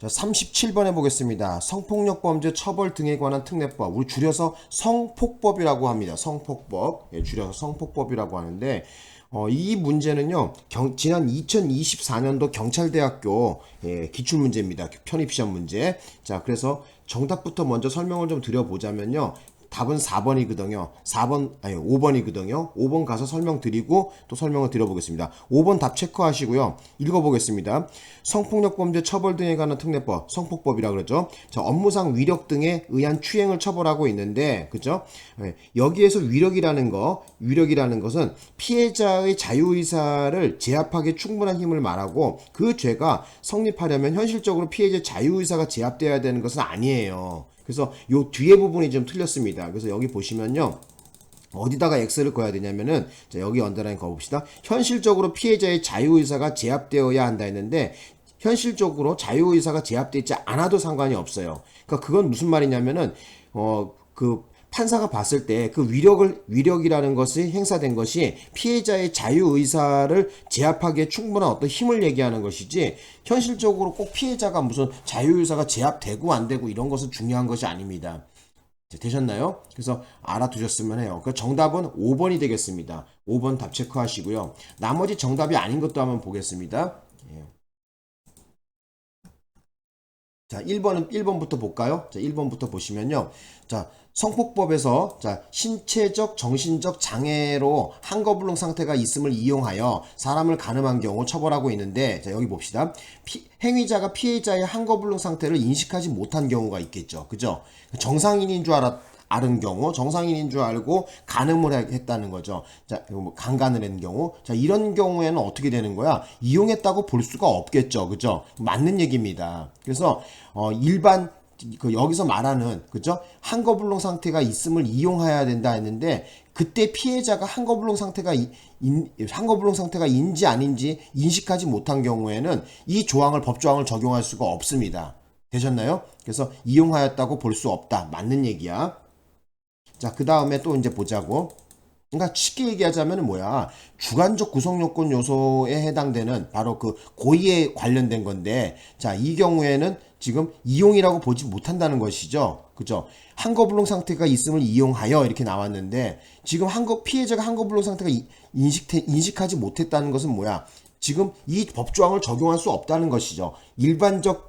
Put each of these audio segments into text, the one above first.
자, 37번 해보겠습니다. 성폭력 범죄 처벌 등에 관한 특례법. 우리 줄여서 성폭법이라고 합니다. 성폭법. 예, 줄여서 성폭법이라고 하는데, 이 문제는요, 지난 2024년도 경찰대학교 기출문제입니다. 편입시험 문제. 자, 그래서 정답부터 먼저 설명을 좀 드려보자면요. 답은 4번이거든요. 5번이거든요. 5번 가서 설명드리고 또 설명을 드려보겠습니다. 5번 답 체크하시고요. 읽어보겠습니다. 성폭력범죄 처벌 등에 관한 특례법, 성폭법이라 그러죠. 자, 업무상 위력 등에 의한 추행을 처벌하고 있는데, 그죠? 여기에서 위력이라는 것은 피해자의 자유의사를 제압하기에 충분한 힘을 말하고 그 죄가 성립하려면 현실적으로 피해자의 자유의사가 제압되어야 되는 것은 아니에요. 그래서 요 뒤에 부분이 좀 틀렸습니다. 그래서 여기 보시면요. 어디다가 X를 그어야 되냐면은, 자, 여기 언더라인 그어봅시다. 현실적으로 피해자의 자유의사가 제압되어야 한다 했는데, 현실적으로 자유의사가 제압되지 않아도 상관이 없어요. 그러니까 그건 무슨 말이냐면은, 판사가 봤을 때 그 위력이라는 것이 행사된 것이 피해자의 자유의사를 제압하기에 충분한 어떤 힘을 얘기하는 것이지, 현실적으로 꼭 피해자가 무슨 자유의사가 제압되고 안 되고 이런 것은 중요한 것이 아닙니다. 되셨나요? 그래서 알아두셨으면 해요. 그 정답은 5번이 되겠습니다. 5번 답 체크하시고요. 나머지 정답이 아닌 것도 한번 보겠습니다. 예. 자, 1번부터 볼까요? 자, 1번부터 보시면요. 자, 성폭법에서, 자, 신체적, 정신적 장애로 한거불능 상태가 있음을 이용하여 사람을 간음한 경우 처벌하고 있는데, 자, 여기 봅시다. 행위자가 피해자의 한거불능 상태를 인식하지 못한 경우가 있겠죠. 그죠? 정상인인 줄 아는 경우, 정상인인 줄 알고 간음을 했다는 거죠. 자, 강간을 한 경우. 자, 이런 경우에는 어떻게 되는 거야? 이용했다고 볼 수가 없겠죠. 그죠? 맞는 얘기입니다. 그래서, 여기서 말하는, 그죠? 한거불능 상태가 있음을 이용해야 된다 했는데, 그때 피해자가 한거불능 상태가 인지 아닌지 인식하지 못한 경우에는 이 법조항을 적용할 수가 없습니다. 되셨나요? 그래서 이용하였다고 볼 수 없다. 맞는 얘기야. 자, 그 다음에 또 이제 보자고. 그러니까 쉽게 얘기하자면 뭐야, 주관적 구성요건 요소에 해당되는 바로 그 고의에 관련된 건데, 자, 이 경우에는 지금 이용이라고 보지 못한다는 것이죠. 그죠? 한거불능 상태가 있음을 이용하여 이렇게 나왔는데, 지금 피해자가 한거불능 상태가 인식하지 못했다는 것은 뭐야? 지금 이 법조항을 적용할 수 없다는 것이죠. 일반적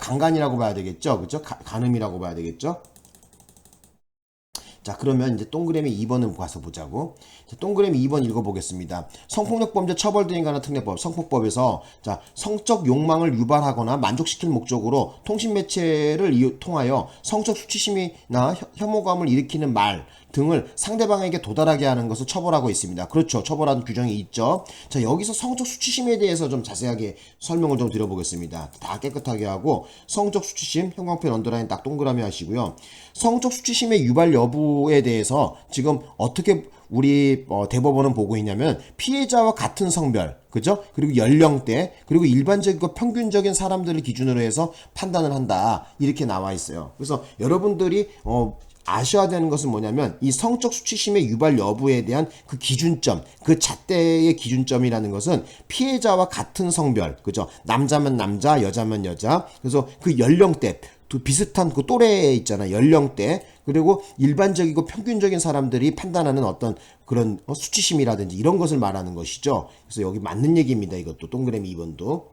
강간이라고 봐야 되겠죠. 그죠? 간음이라고 봐야 되겠죠. 자, 그러면 이제 동그라미 2번을 가서 보자고. 자, 동그라미 2번 읽어보겠습니다. 성폭력범죄 처벌 등에 관한 특례법, 성폭법에서, 자, 성적 욕망을 유발하거나 만족시킬 목적으로 통신매체를 통하여 성적 수치심이나 혐오감을 일으키는 말 등을 상대방에게 도달하게 하는 것을 처벌하고 있습니다. 그렇죠. 처벌하는 규정이 있죠. 자, 여기서 성적 수치심에 대해서 좀 자세하게 설명을 좀 드려보겠습니다. 다 깨끗하게 하고, 성적 수치심, 형광펜 언더라인 딱 동그라미 하시고요. 성적 수치심의 유발 여부에 대해서 지금 어떻게 우리 대법원은 보고 있냐면, 피해자와 같은 성별, 그죠? 그리고 연령대, 그리고 일반적이고 평균적인 사람들을 기준으로 해서 판단을 한다. 이렇게 나와 있어요. 그래서 여러분들이 아셔야 되는 것은 뭐냐면, 이 성적 수치심의 유발 여부에 대한 그 기준점, 그 잣대의 기준점이라는 것은 피해자와 같은 성별, 그죠? 남자면 남자, 여자면 여자. 그래서 그 연령대, 또 비슷한 그 또래 있잖아, 연령대. 그리고 일반적이고 평균적인 사람들이 판단하는 어떤 그런 수치심이라든지 이런 것을 말하는 것이죠. 그래서 여기 맞는 얘기입니다. 이것도 동그라미 2번도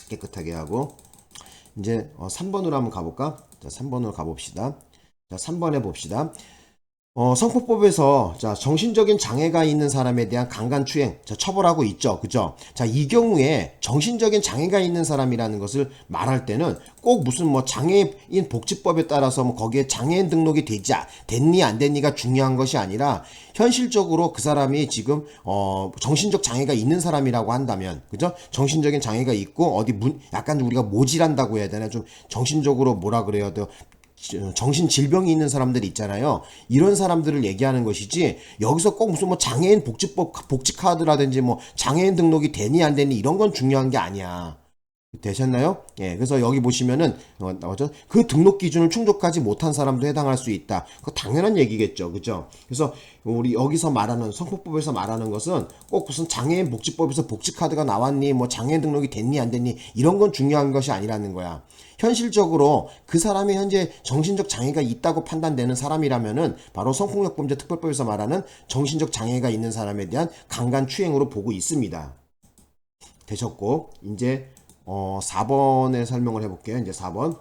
깨끗하게 하고. 이제 3번으로 한번 가볼까? 자, 3번으로 가봅시다. 자, 3번 해봅시다. 성폭법에서, 자, 정신적인 장애가 있는 사람에 대한 강간추행, 자, 처벌하고 있죠. 그죠? 자, 이 경우에 정신적인 장애가 있는 사람이라는 것을 말할 때는 꼭 무슨 장애인 복지법에 따라서 거기에 장애인 등록이 됐니 안 됐니가 중요한 것이 아니라, 현실적으로 그 사람이 지금 정신적 장애가 있는 사람이라고 한다면, 그죠? 정신적인 장애가 있고 약간 우리가 모질한다고 해야 되나, 좀 정신적으로 뭐라 그래야 돼요? 정신 질병이 있는 사람들 있잖아요. 이런 사람들을 얘기하는 것이지, 여기서 꼭 무슨 장애인 복지 카드라든지 장애인 등록이 되니 안 되니 이런 건 중요한 게 아니야. 되셨나요? 예, 그래서 여기 보시면은 나오죠. 그 등록 기준을 충족하지 못한 사람도 해당할 수 있다. 그거 당연한 얘기겠죠, 그죠? 그래서 우리 여기서 말하는 성폭법에서 말하는 것은 꼭 무슨 장애인 복지법에서 복지 카드가 나왔니, 뭐 장애인 등록이 됐니 안 됐니 이런 건 중요한 것이 아니라는 거야. 현실적으로 그 사람이 현재 정신적 장애가 있다고 판단되는 사람이라면은 바로 성폭력범죄 특별법에서 말하는 정신적 장애가 있는 사람에 대한 강간 추행으로 보고 있습니다. 되셨고 이제 4번에 설명을 해볼게요. 이제 4번.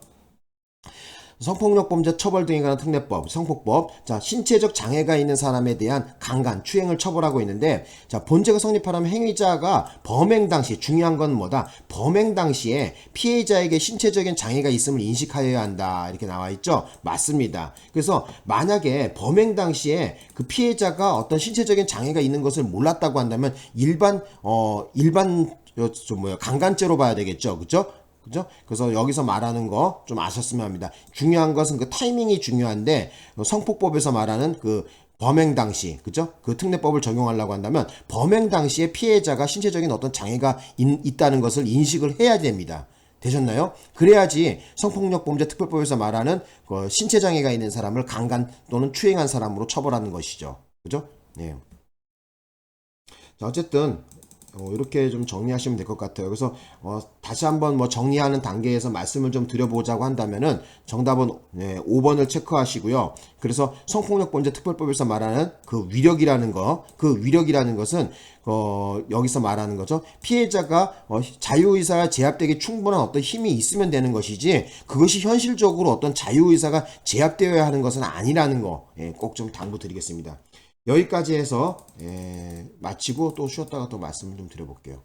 성폭력범죄 처벌 등에 관한 특례법, 성폭법. 자, 신체적 장애가 있는 사람에 대한 강간, 추행을 처벌하고 있는데, 자, 본죄가 성립하려면 행위자가 범행 당시, 중요한 건 뭐다? 범행 당시에 피해자에게 신체적인 장애가 있음을 인식하여야 한다. 이렇게 나와 있죠? 맞습니다. 그래서 만약에 범행 당시에 그 피해자가 어떤 신체적인 장애가 있는 것을 몰랐다고 한다면 강간죄로 봐야 되겠죠. 그죠? 그죠? 그래서 여기서 말하는 거 좀 아셨으면 합니다. 중요한 것은 그 타이밍이 중요한데, 성폭법에서 말하는 그 범행 당시, 그죠? 그 특례법을 적용하려고 한다면, 범행 당시에 피해자가 신체적인 어떤 장애가 있다는 것을 인식을 해야 됩니다. 되셨나요? 그래야지 성폭력범죄 특별법에서 말하는 그 신체장애가 있는 사람을 강간 또는 추행한 사람으로 처벌하는 것이죠. 그죠? 네. 자, 어쨌든 이렇게 좀 정리하시면 될 것 같아요. 그래서 다시 한번 뭐 정리하는 단계에서 말씀을 좀 드려보자고 한다면은 정답은 5번을 체크하시고요. 그래서 성폭력범죄 특별법에서 말하는 그 위력이라는 거, 그 위력이라는 것은 여기서 말하는 거죠. 피해자가 자유의사가 제압되기 충분한 어떤 힘이 있으면 되는 것이지 그것이 현실적으로 어떤 자유의사가 제압되어야 하는 것은 아니라는 거 꼭 좀 당부드리겠습니다. 여기까지 해서 마치고 또 쉬었다가 또 말씀을 좀 드려볼게요.